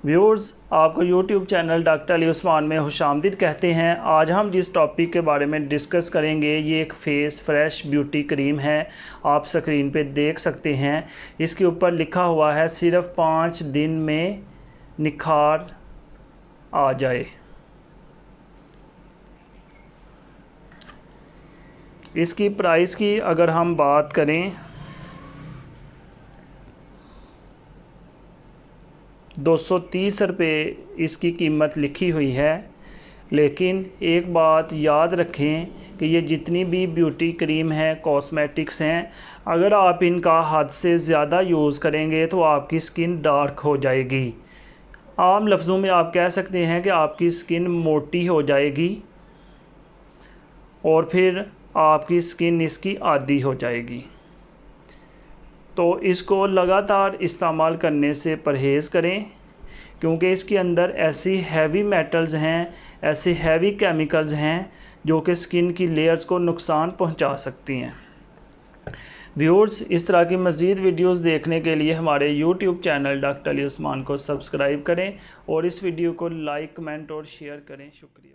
Viewers, आपको YouTube channel doctor Ali Usman में खुशामदीद कहते हैं। आज हम जिस टॉपिक के बारे में डिस्कस करेंगे ये एक फेस फ्रेश ब्यूटी क्रीम है। आप स्क्रीन पे देख सकते हैं, इसके ऊपर लिखा हुआ है सिर्फ 5 दिन में निखार आ जाए। इसकी प्राइस की अगर हम बात करें 230 रुपये इसकी कीमत लिखी हुई है। लेकिन एक बात याद रखें कि ये जितनी भी ब्यूटी क्रीम है, कॉस्मेटिक्स हैं, अगर आप इनका हद से ज़्यादा यूज़ करेंगे तो आपकी स्किन डार्क हो जाएगी। आम लफ्ज़ों में आप कह सकते हैं कि आपकी स्किन मोटी हो जाएगी और फिर आपकी स्किन इसकी आदी हो जाएगी। तो इसको लगातार इस्तेमाल करने से परहेज़ करें, क्योंकि इसके अंदर ऐसी हैवी मेटल्स हैं, ऐसे हैवी केमिकल्स हैं जो कि स्किन की लेयर्स को नुकसान पहुंचा सकती हैं। व्यूअर्स, इस तरह की मज़ीद वीडियोस देखने के लिए हमारे YouTube channel doctor Ali Usman को सब्सक्राइब करें और इस वीडियो को लाइक, कमेंट और शेयर करें। शुक्रिया।